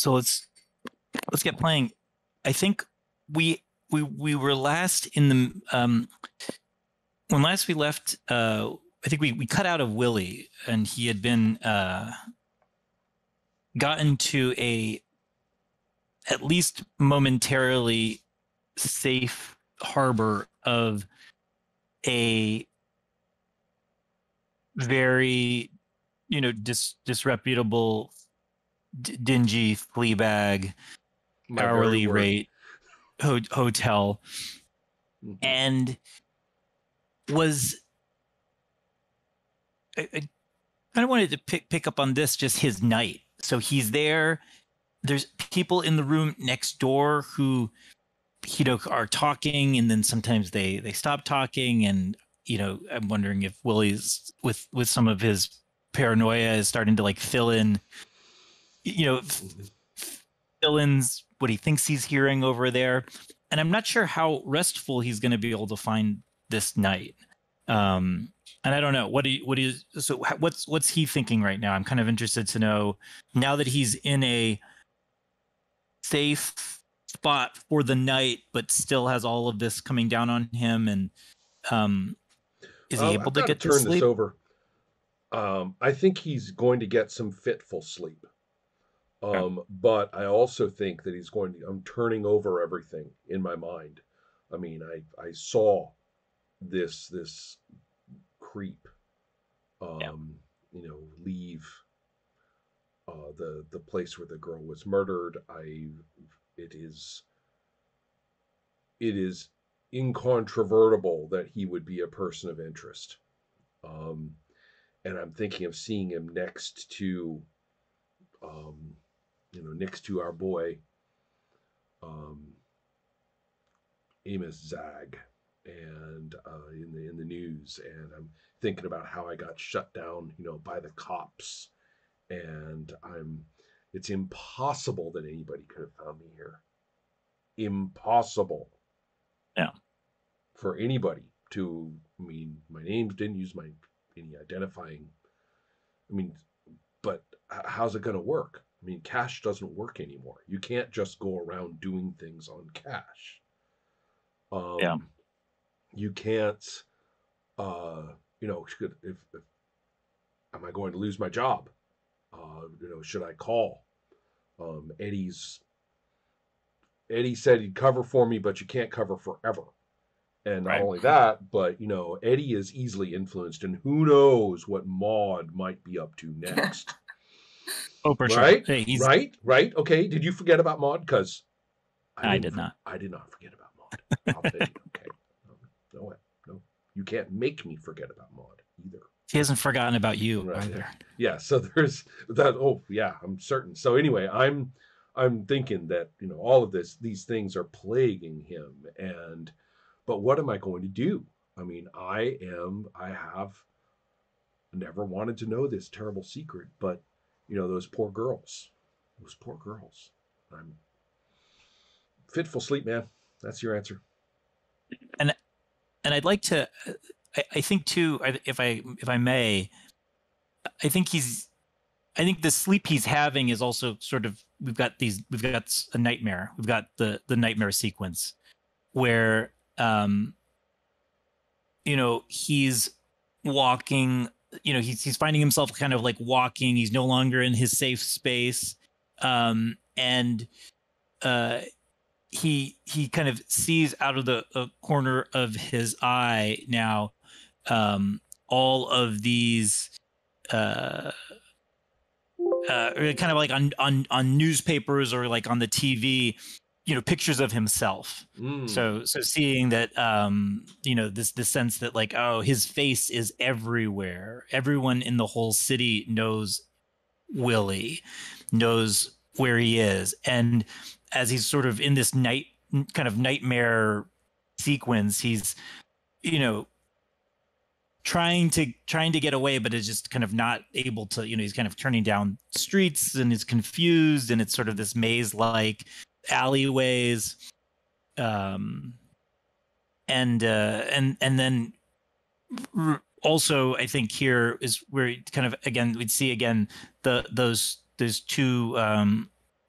So let's get playing. I think we were last in the when last we left. I think we cut out of Willie, and he had been gotten to a at least momentarily safe harbor of a very disreputable, dingy Fleabag hourly rate hotel. Mm-hmm. And was I kind of wanted to pick up on this, just his night. So he's there. There's people in the room next door who are talking, and then sometimes they stop talking, and I'm wondering if Willie's with some of his paranoia is starting to like fill in what he thinks he's hearing over there. And I'm not sure how restful he's going to be able to find this night. And I don't know what's he thinking right now. I'm kind of interested to know, now that he's in a safe spot for the night, but still has all of this coming down on him, and is he able to get to sleep? This over. I think he's going to get some fitful sleep. But I also think that I'm turning over everything in my mind. I mean, I saw this creep, leave the place where the girl was murdered. It is incontrovertible that he would be a person of interest. And I'm thinking of seeing him next to our boy, Amos Zag, and in the news, and I'm thinking about how I got shut down, by the cops, and it's impossible that anybody could have found me here. Impossible. Yeah. For anybody to, my name didn't use any identifying. But how's it going to work? Cash doesn't work anymore. You can't just go around doing things on cash. You can't, if am I going to lose my job? Should I call? Eddie said he'd cover for me, but you can't cover forever. And not only that, but Eddie is easily influenced, and who knows what Maud might be up to next. Oh, for right? Sure. Hey, Right. Okay. Did you forget about Maud? Because I did not. I did not forget about Maud. I'll tell you. Okay. No. You can't make me forget about Maud either. He hasn't forgotten about you either. Yeah. So there's that. Oh, yeah. I'm certain. So anyway, I'm thinking that all of these things are plaguing him, but what am I going to do? I have never wanted to know this terrible secret, but those poor girls. I'm fitful sleep, man. That's your answer. And I'd like to, I think too, if I may, I think the sleep he's having is also sort of, we've got a nightmare. We've got the nightmare sequence where, he's walking, he's finding himself kind of like walking. He's no longer in his safe space. And he kind of sees out of the corner of his eye now, all of these, kind of like on newspapers or like on the TV, pictures of himself. So seeing that, this sense that like, oh, his face is everywhere. Everyone in the whole city knows Willie, knows where he is. And as he's sort of in this kind of nightmare sequence, he's, trying to get away, but is just kind of not able to, he's kind of turning down streets and is confused, and it's sort of this maze-like alleyways. And then also I think here is where kind of, again, we'd see again those two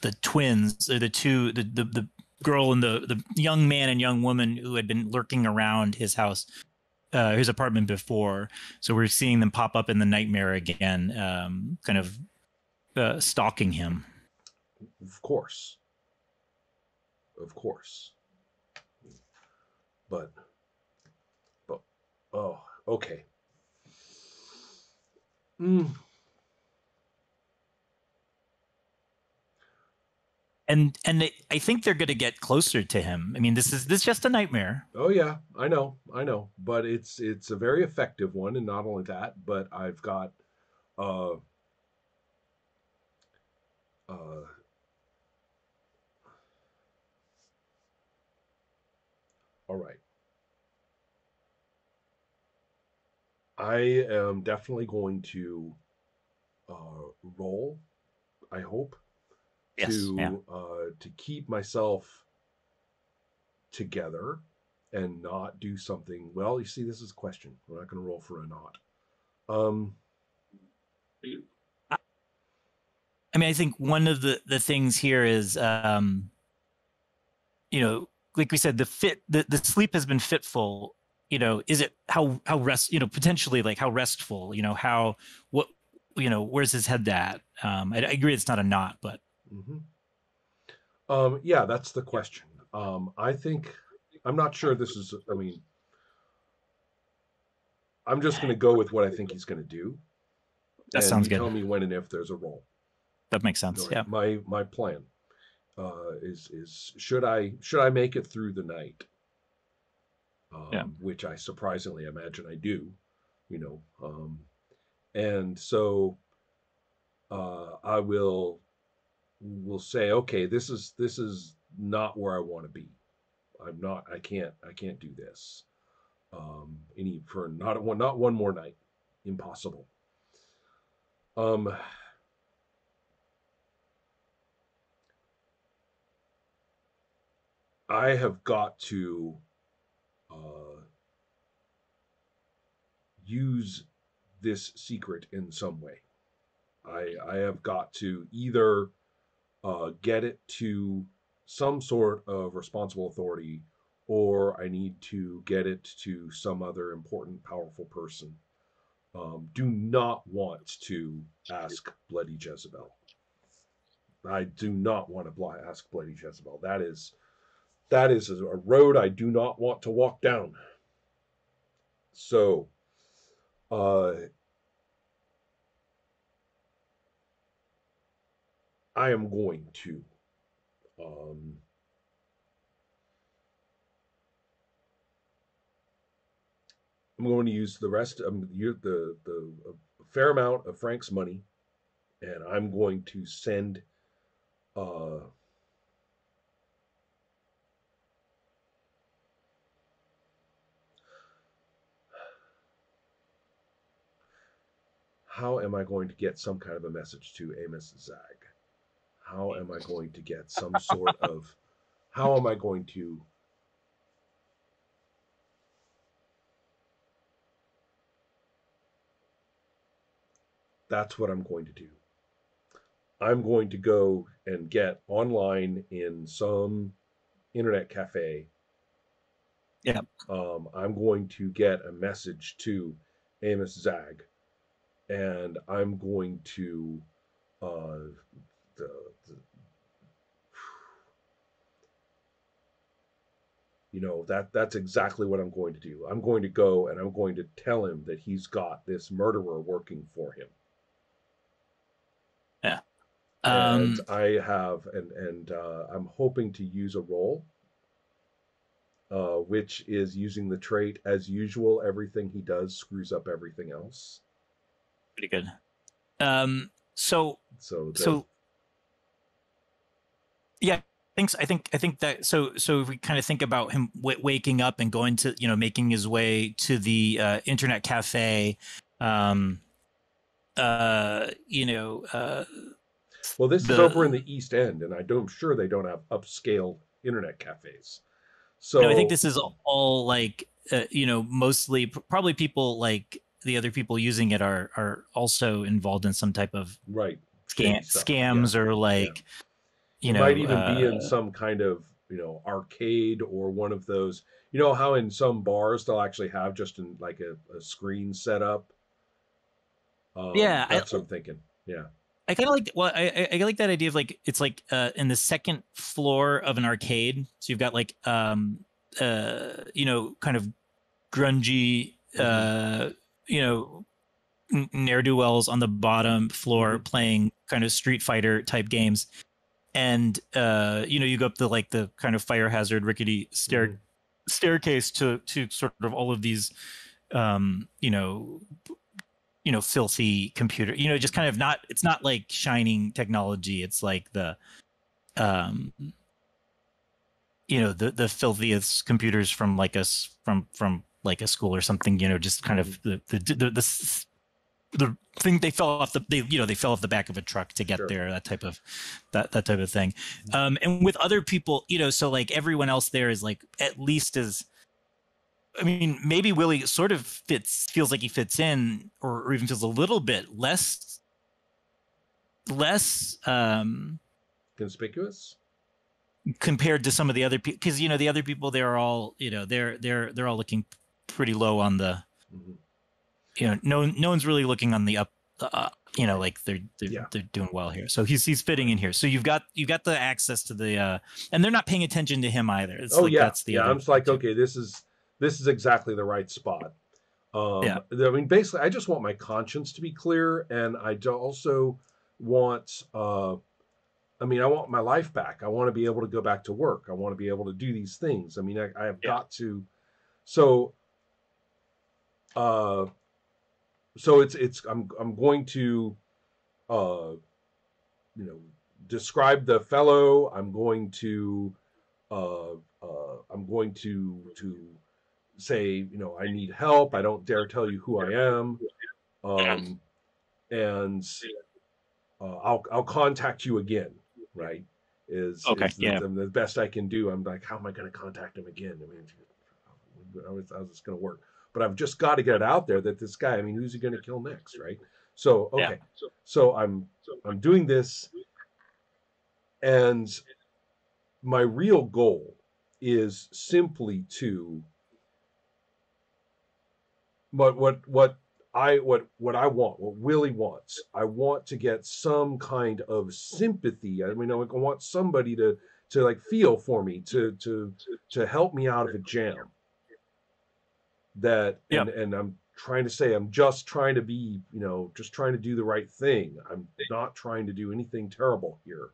the twins, or the two, the girl and the young man and young woman who had been lurking around his house, his apartment before. So we're seeing them pop up in the nightmare again, kind of stalking him. Of course, of course. But oh, okay. Mm. And I think they're going to get closer to him. I mean, this is just a nightmare. Oh yeah, I know, but it's a very effective one, and not only that, but I've got uh uh all right. I am definitely going to roll, I hope, Yes. Yeah. to keep myself together and not do something. Well, you see, this is a question. We're not going to roll for a not. I mean, I think one of the things here is, you know, like we said, the sleep has been fitful. You know, is it how rest, you know, potentially like how restful, you know, how, what, you know, where's his head at? I agree it's not a not, but. Mm-hmm. Yeah, that's the question. I think, I'm not sure this is, I mean, I'm just going to go with what I think he's going to do. That And sounds you good. tell me when and if there's a roll. That makes sense. Right. Yeah. My plan is should I make it through the night, Yeah. which I surprisingly imagine I do, you know, and so I will say, okay, this is not where I want to be. I can't do this. Any for not one more night, impossible. Um, I have got to use this secret in some way. I have got to either get it to some sort of responsible authority, or I need to get it to some other important, powerful person. Do not want to ask Bloody Jezebel. I do not want to ask Bloody Jezebel. That is a road I do not want to walk down. So, I am going to um, I'm going to use the rest the fair amount of Frank's money, and I'm going to send uh, how am I going to get some kind of a message to Amos Zag? How am I going to get some sort of how am I going to that's what I'm going to do. I'm going to go and get online in some internet cafe. Yeah. I'm going to get a message to Amos Zag, and I'm going to the that's exactly what I'm going to do. I'm going to go and I'm going to tell him that he's got this murderer working for him. Yeah. And I have and I'm hoping to use a roll, which is using the trait as usual. Everything he does screws up everything else. Pretty good. So yeah, I think that so if we kind of think about him waking up and going to, you know, making his way to the internet cafe, you know, well, this is over in the East End, and I'm sure they don't have upscale internet cafes. So no, I think this is all like you know, mostly probably people like the other people using it are also involved in some type of right scams, or like you It might know, even be in some kind of, you know, arcade or one of those. You know how in some bars they'll actually have just in like a screen set up. yeah, That's what I'm thinking. Yeah. I kind of like well, I like that idea of like it's like in the second floor of an arcade. So you've got like you know, kind of grungy Hmm. you know, ne'er do wells on the bottom floor Hmm. playing kind of Street Fighter type games, and you know, you go up the like the kind of fire hazard rickety Hmm. staircase to sort of all of these you know, filthy computer, you know, just kind of not, it's not like shining technology. It's like the, um, you know, the filthiest computers from like us from like a school or something, you know, just kind Hmm. of the thing they fell off the, they, you know, they fell off the back of a truck to get Sure. there, that type of, that type of thing. And with other people, you know, so like everyone else there is like, at least as, I mean, maybe Willie sort of feels like he fits in, or even feels a little bit less Conspicuous. compared to some of the other people, because you know the other people, they're all, you know, they're all looking pretty low on the, Hmm. you know, no one's really looking on the up, you know, like Yeah. they're doing well here, so he's fitting Right. in here. So you've got the access to the and they're not paying attention to him either. It's Oh like yeah. that's the Yeah. other I'm just thing like, too. okay, this is exactly the right spot. Yeah, I mean, basically, I just want my conscience to be clear, and also want, I mean, I want my life back. I want to be able to go back to work. I want to be able to do these things. I mean, I have yeah, got to. So, uh, so I'm going to, uh, you know, describe the fellow. I'm going to say, you know, I need help. I don't dare tell you who I am. Um, and I'll contact you again, right? okay, yeah, The best I can do. I'm like, how am I going to contact him again? I mean, how's this going to work? But I've just got to get it out there that this guy. I mean, who's he going to kill next, right? So yeah, okay, so I'm doing this, and my real goal is simply to what I want, what Willie wants. I want to get some kind of sympathy. I mean, I want somebody to like feel for me, to help me out of a jam. That yep, and I'm trying to say I'm just trying to be, you know, just trying to do the right thing. I'm not trying to do anything terrible here.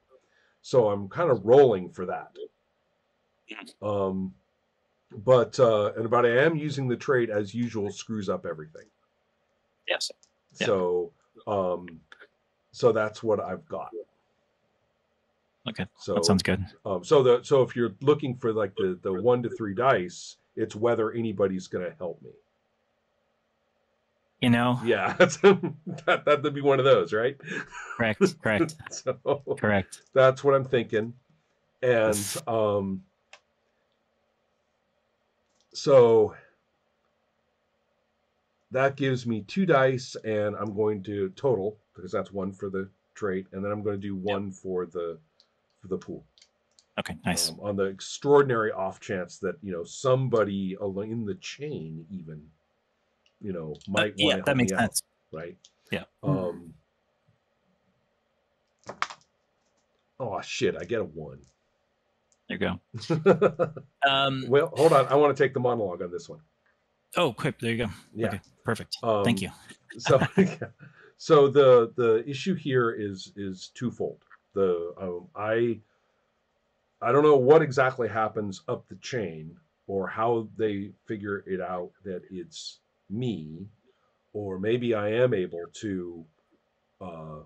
So I'm kind of rolling for that. Um, but I am using the trait as usual screws up everything. yes, yeah, So um, so that's what I've got. okay, that So sounds good. so if you're looking for like the 1 to 3 dice, it's whether anybody's going to help me. You know, Yeah, that'd be one of those, right? correct, So correct. that's what I'm thinking, and so that gives me 2 dice, and I'm going to total because that's one for the trait, and then I'm going to do Yep. one for the pool. Okay, nice. On the extraordinary off chance that, you know, somebody in the chain even, you know, might want Yeah, to that help makes me out, sense. right? Yeah. Um, oh shit, I get a 1. There you go. Well, hold on, I want to take the monologue on this one. Oh, quick. There you go. Yeah. Okay, perfect. Thank Um, you. so so the issue here is twofold. The I don't know what exactly happens up the chain or how they figure it out that it's me, or maybe I am able to. Uh,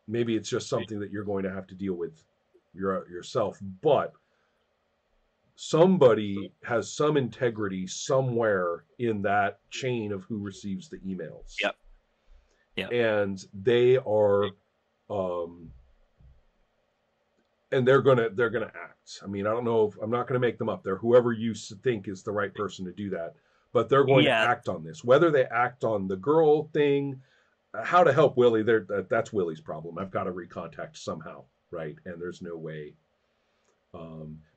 Maybe it's just something that you're going to have to deal with yourself. But somebody has some integrity somewhere in that chain of who receives the emails, Yep. Yep. and they are um, and they're gonna act. I mean, I don't know if I'm not gonna make them up. They're whoever you think is the right person to do that, but they're going to Yeah. act on this. Whether they act on the girl thing, how to help Willie, that's Willie's problem. I've got to recontact somehow, right? And there's no way.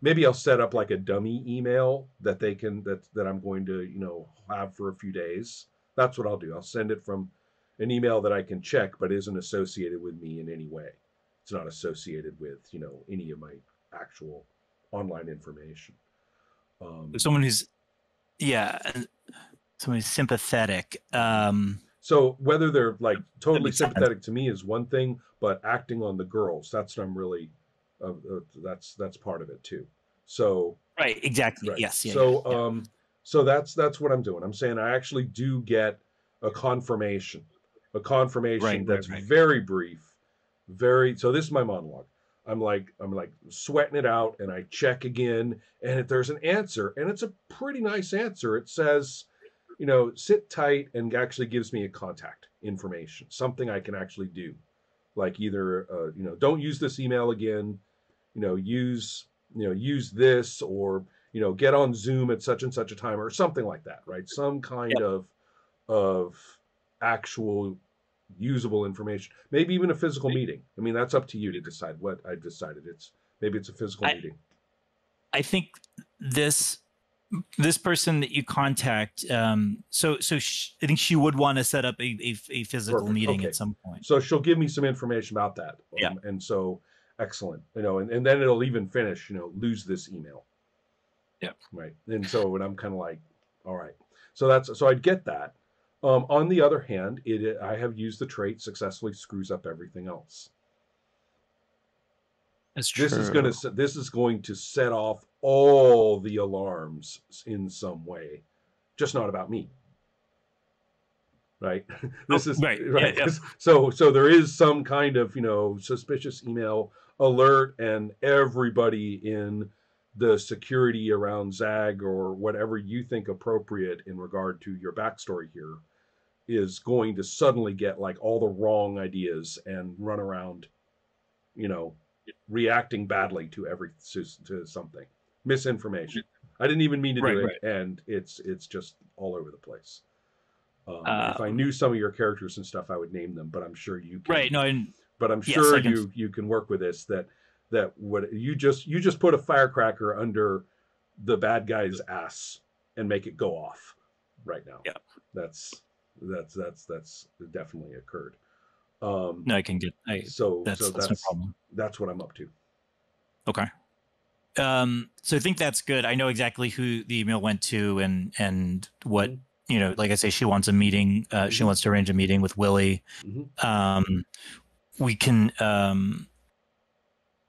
Maybe I'll set up like a dummy email that they can that I'm going to have for a few days. That's what I'll do. I'll send it from an email that I can check, but isn't associated with me in any way. It's not associated with any of my actual online information. Someone who's yeah, someone who's sympathetic. So whether they're like totally sympathetic sense. to me is one thing, but acting on the girls, that's what I'm really, that's part of it too. So Right, exactly. right. Yes, yeah. So that's what I'm doing. I'm saying I actually do get a confirmation, Right, that's right. very brief, very. So this is my monologue. I'm like sweating it out, and I check again, and if there's an answer, and it's a pretty nice answer, it says, sit tight, and actually gives me a contact information, something I can actually do, like either don't use this email again, use this, or get on Zoom at such and such a time, or something like that, right? Some kind Yep. of actual usable information, maybe even a physical meeting. I mean, that's up to you to decide. What I've decided, maybe it's a physical meeting. I think this person that you contact, I think she would want to set up a physical Perfect. meeting Okay. at some point. So she'll give me some information about that. Yeah. And so excellent. And then it'll even finish, lose this email. Yeah. Right. And so when I'm kind of like, all right. So I'd get that. On the other hand, I have used the trait successfully screws up everything else. That's true. This is going to set off all the alarms in some way, just not about me. Right. This is right. Right. Yeah. So there is some kind of suspicious email alert, and everybody in the security around Zag, or whatever you think appropriate in regard to your backstory here, is going to suddenly get like all the wrong ideas and run around, reacting badly to something, misinformation. I didn't even mean to do it, and it's just all over the place. If I knew some of your characters and stuff, I would name them, but I'm sure you can. Right. No. But I'm sure you can work with this. That what you just put a firecracker under the bad guy's ass and make it go off right now. Yeah. That's definitely occurred. No, I can get. That's no problem. That's what I'm up to. Okay. So I think that's good. I know exactly who the email went to, and what. Mm-hmm. Like I say, she wants a meeting. She wants to arrange a meeting with Willie. Mm-hmm. We can.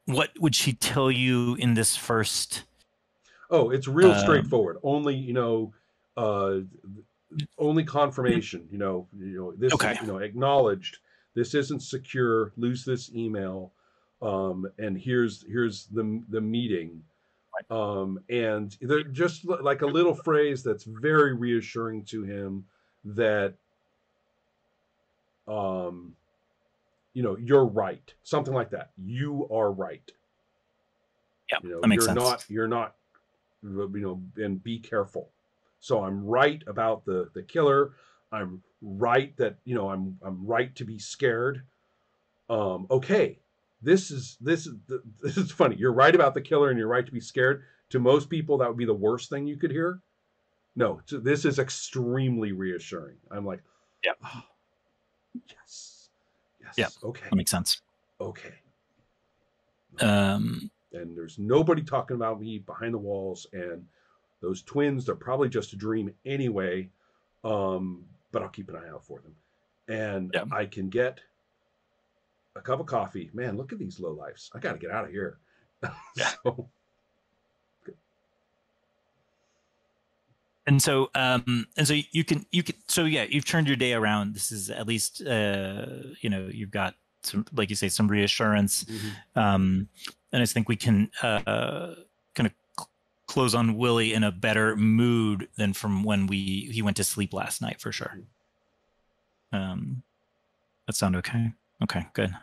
What would she tell you in this first? Oh, it's real straightforward. Only only confirmation. This is, acknowledged. This isn't secure. Lose this email. And here's the meeting. And they're just like a little phrase that's very reassuring to him that, you're right. Something like that. You are right. Yeah, that makes sense. You're not, and be careful. So I'm right about the killer. I'm right that, I'm right to be scared. Okay. This is funny. You're right about the killer, and you're right to be scared. To most people, that would be the worst thing you could hear. No, this is extremely reassuring. I'm like, yeah, oh, yes, yeah, okay, that makes sense. Okay. And there's nobody talking about me behind the walls, and those twins, they're probably just a dream anyway. But I'll keep an eye out for them, and I can get a cup of coffee. Man, look at these lowlifes. I got to get out of here. Yeah. So you can, so yeah, you've turned your day around. This is at least, you've got some, like you say, some reassurance. Mm-hmm. And I think we can, kind of close on Willie in a better mood than from when he went to sleep last night, for sure. That sound okay? Okay, good.